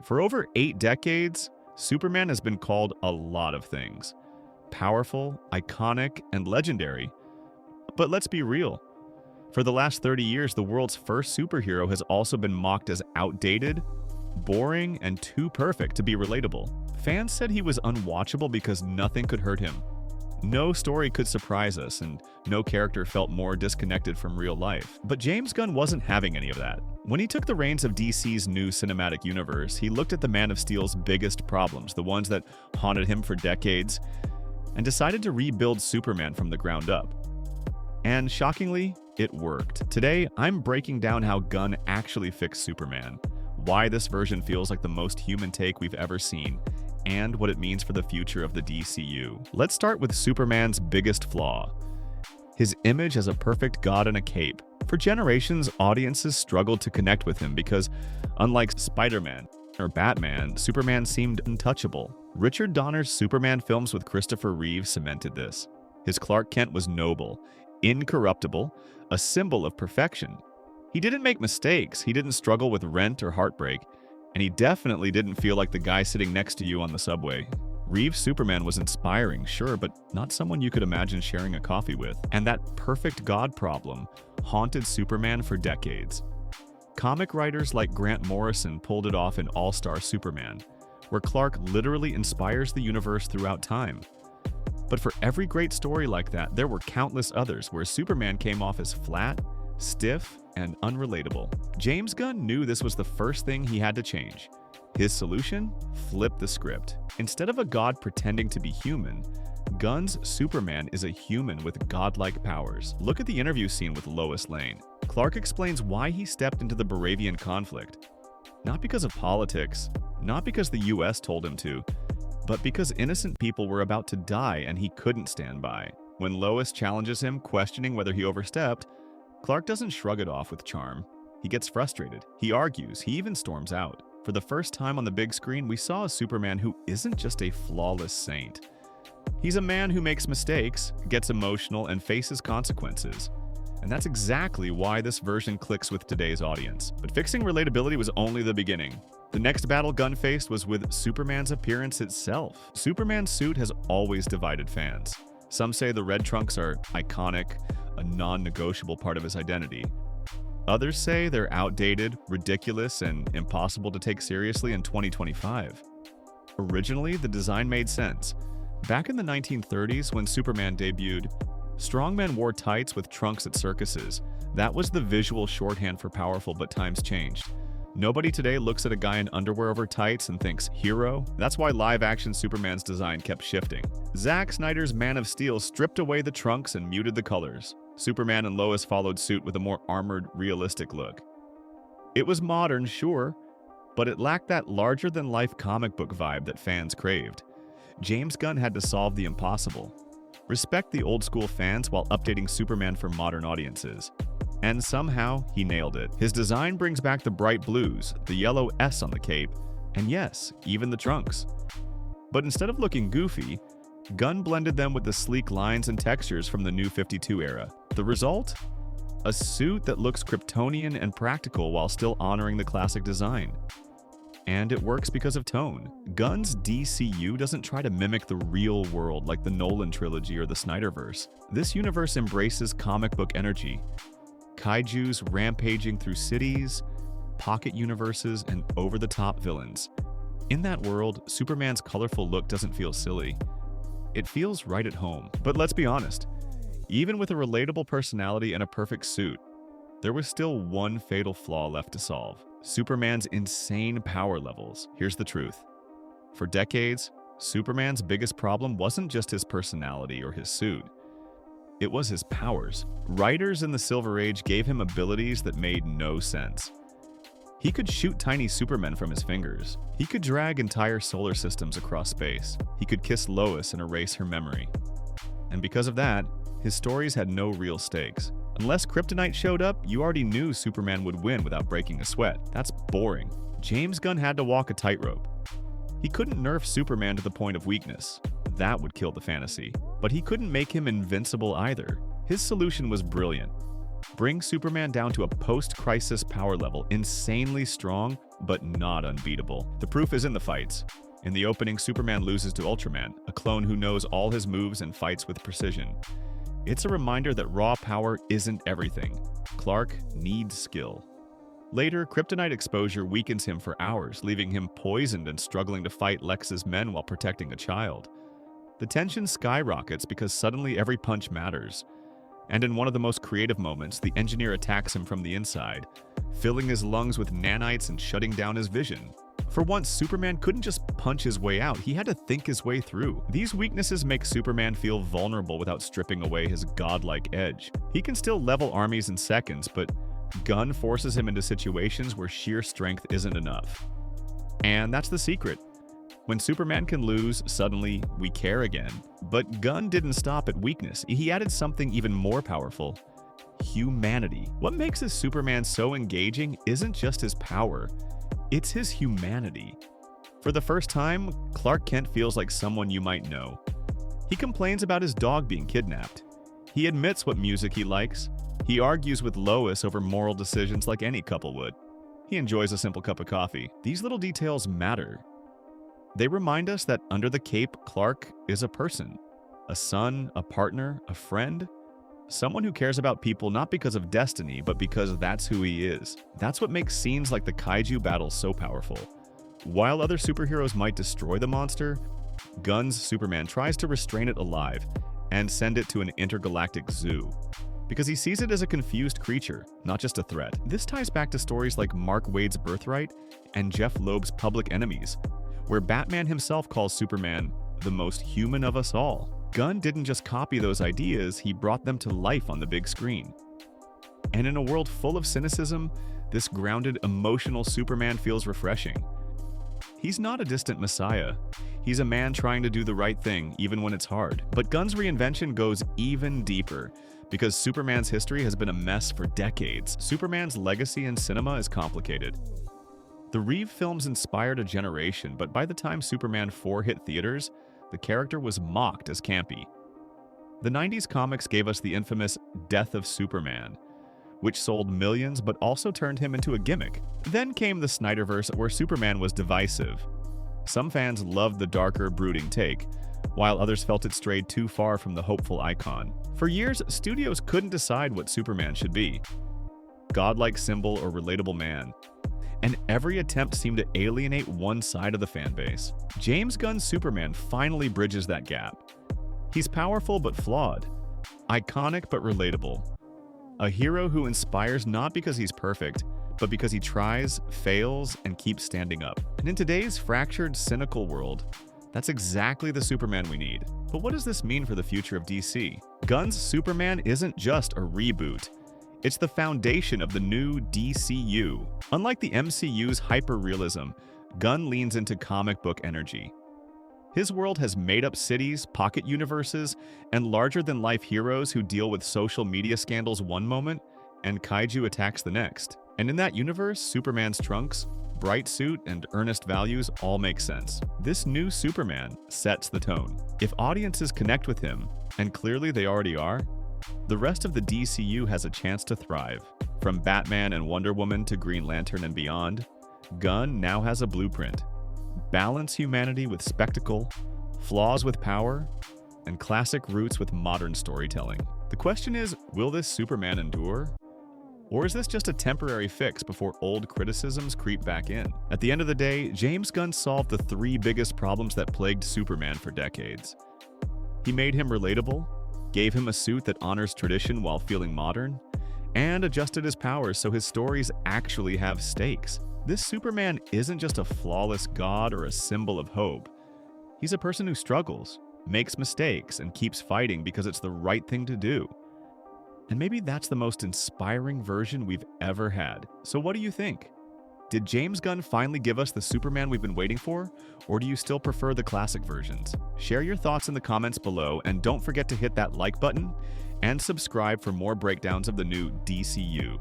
For over 8 decades, Superman has been called a lot of things. Powerful, iconic, and legendary. But let's be real. For the last 30 years, the world's first superhero has also been mocked as outdated, boring, and too perfect to be relatable. Fans said he was unwatchable because nothing could hurt him. No story could surprise us, and no character felt more disconnected from real life. But James Gunn wasn't having any of that. When he took the reins of DC's new cinematic universe, he looked at the Man of Steel's biggest problems, the ones that haunted him for decades, and decided to rebuild Superman from the ground up. And shockingly, it worked. Today, I'm breaking down how Gunn actually fixed Superman, why this version feels like the most human take we've ever seen, and what it means for the future of the DCU. Let's start with Superman's biggest flaw: his image as a perfect god in a cape. For generations, audiences struggled to connect with him because, unlike Spider-Man or Batman, Superman seemed untouchable. Richard Donner's Superman films with Christopher Reeve cemented this. His Clark Kent was noble, incorruptible, a symbol of perfection. He didn't make mistakes, he didn't struggle with rent or heartbreak, and he definitely didn't feel like the guy sitting next to you on the subway. Reeve's Superman was inspiring, sure, but not someone you could imagine sharing a coffee with. And that perfect god problem haunted Superman for decades. Comic writers like Grant Morrison pulled it off in All-Star Superman, where Clark literally inspires the universe throughout time. But for every great story like that, there were countless others where Superman came off as flat, stiff, and unrelatable. James Gunn knew this was the first thing he had to change. His solution? Flip the script. Instead of a god pretending to be human, Gunn's Superman is a human with godlike powers. Look at the interview scene with Lois Lane. Clark explains why he stepped into the Baravian conflict. Not because of politics, not because the US told him to, but because innocent people were about to die and he couldn't stand by. When Lois challenges him, questioning whether he overstepped, Clark doesn't shrug it off with charm. He gets frustrated. He argues. He even storms out. For the first time on the big screen, we saw a Superman who isn't just a flawless saint. He's a man who makes mistakes, gets emotional, and faces consequences. And that's exactly why this version clicks with today's audience. But fixing relatability was only the beginning. The next battle Gunn faced was with Superman's appearance itself. Superman's suit has always divided fans. Some say the red trunks are iconic, a non-negotiable part of his identity. Others say they're outdated, ridiculous, and impossible to take seriously in 2025. Originally, the design made sense. Back in the 1930s, when Superman debuted, strongmen wore tights with trunks at circuses. That was the visual shorthand for powerful, but times changed. Nobody today looks at a guy in underwear over tights and thinks, hero? That's why live-action Superman's design kept shifting. Zack Snyder's Man of Steel stripped away the trunks and muted the colors. Superman and Lois followed suit with a more armored, realistic look. It was modern, sure, but it lacked that larger-than-life comic book vibe that fans craved. James Gunn had to solve the impossible. Respect the old-school fans while updating Superman for modern audiences. And somehow, he nailed it. His design brings back the bright blues, the yellow S on the cape, and yes, even the trunks. But instead of looking goofy, Gunn blended them with the sleek lines and textures from the New 52 era. The result? A suit that looks Kryptonian and practical while still honoring the classic design. And it works because of tone. Gunn's DCU doesn't try to mimic the real world like the Nolan trilogy or the Snyderverse. This universe embraces comic book energy. Kaijus rampaging through cities, pocket universes, and over-the-top villains. In that world, Superman's colorful look doesn't feel silly. It feels right at home. But let's be honest, even with a relatable personality and a perfect suit, there was still one fatal flaw left to solve: Superman's insane power levels. Here's the truth. For decades, Superman's biggest problem wasn't just his personality or his suit. It was his powers. Writers in the Silver Age gave him abilities that made no sense. He could shoot tiny supermen from his fingers. He could drag entire solar systems across space. He could kiss Lois and erase her memory. And because of that, his stories had no real stakes. Unless kryptonite showed up, you already knew Superman would win without breaking a sweat. That's boring. James Gunn had to walk a tightrope. He couldn't nerf Superman to the point of weakness. That would kill the fantasy. But he couldn't make him invincible either. His solution was brilliant. Bring Superman down to a post-crisis power level, insanely strong, but not unbeatable. The proof is in the fights. In the opening, Superman loses to Ultraman, a clone who knows all his moves and fights with precision. It's a reminder that raw power isn't everything. Clark needs skill. Later, kryptonite exposure weakens him for hours, leaving him poisoned and struggling to fight Lex's men while protecting a child. The tension skyrockets because suddenly every punch matters. And in one of the most creative moments, the engineer attacks him from the inside, filling his lungs with nanites and shutting down his vision. For once, Superman couldn't just punch his way out, he had to think his way through. These weaknesses make Superman feel vulnerable without stripping away his godlike edge. He can still level armies in seconds, but Gunn forces him into situations where sheer strength isn't enough. And that's the secret. When Superman can lose, suddenly we care again. But Gunn didn't stop at weakness. He added something even more powerful: humanity. What makes this Superman so engaging isn't just his power, it's his humanity. For the first time, Clark Kent feels like someone you might know. He complains about his dog being kidnapped. He admits what music he likes. He argues with Lois over moral decisions like any couple would. He enjoys a simple cup of coffee. These little details matter. They remind us that under the cape, Clark is a person. A son, a partner, a friend. Someone who cares about people not because of destiny, but because that's who he is. That's what makes scenes like the kaiju battle so powerful. While other superheroes might destroy the monster, Gunn's Superman tries to restrain it alive and send it to an intergalactic zoo. Because he sees it as a confused creature, not just a threat. This ties back to stories like Mark Waid's Birthright and Jeff Loeb's Public Enemies, where Batman himself calls Superman the most human of us all. Gunn didn't just copy those ideas, he brought them to life on the big screen. And in a world full of cynicism, this grounded, emotional Superman feels refreshing. He's not a distant messiah. He's a man trying to do the right thing, even when it's hard. But Gunn's reinvention goes even deeper, because Superman's history has been a mess for decades. Superman's legacy in cinema is complicated. The Reeve films inspired a generation, but by the time Superman 4 hit theaters, the character was mocked as campy. The 90s comics gave us the infamous Death of Superman, which sold millions but also turned him into a gimmick. Then came the Snyderverse, where Superman was divisive. Some fans loved the darker, brooding take, while others felt it strayed too far from the hopeful icon. For years, studios couldn't decide what Superman should be: godlike symbol or relatable man. And every attempt seemed to alienate one side of the fanbase. James Gunn's Superman finally bridges that gap. He's powerful but flawed, iconic but relatable. A hero who inspires not because he's perfect, but because he tries, fails, and keeps standing up. And in today's fractured, cynical world, that's exactly the Superman we need. But what does this mean for the future of DC? Gunn's Superman isn't just a reboot. It's the foundation of the new DCU. Unlike the MCU's hyper-realism, Gunn leans into comic book energy. His world has made-up cities, pocket universes, and larger-than-life heroes who deal with social media scandals one moment and kaiju attacks the next. And in that universe, Superman's trunks, bright suit, and earnest values all make sense. This new Superman sets the tone. If audiences connect with him, and clearly they already are, the rest of the DCU has a chance to thrive. From Batman and Wonder Woman to Green Lantern and beyond, Gunn now has a blueprint. Balance humanity with spectacle, flaws with power, and classic roots with modern storytelling. The question is, will this Superman endure? Or is this just a temporary fix before old criticisms creep back in? At the end of the day, James Gunn solved the 3 biggest problems that plagued Superman for decades. He made him relatable, gave him a suit that honors tradition while feeling modern, and adjusted his powers so his stories actually have stakes. This Superman isn't just a flawless god or a symbol of hope. He's a person who struggles, makes mistakes, and keeps fighting because it's the right thing to do. And maybe that's the most inspiring version we've ever had. So what do you think? Did James Gunn finally give us the Superman we've been waiting for, or do you still prefer the classic versions? Share your thoughts in the comments below, and don't forget to hit that like button and subscribe for more breakdowns of the new DCU.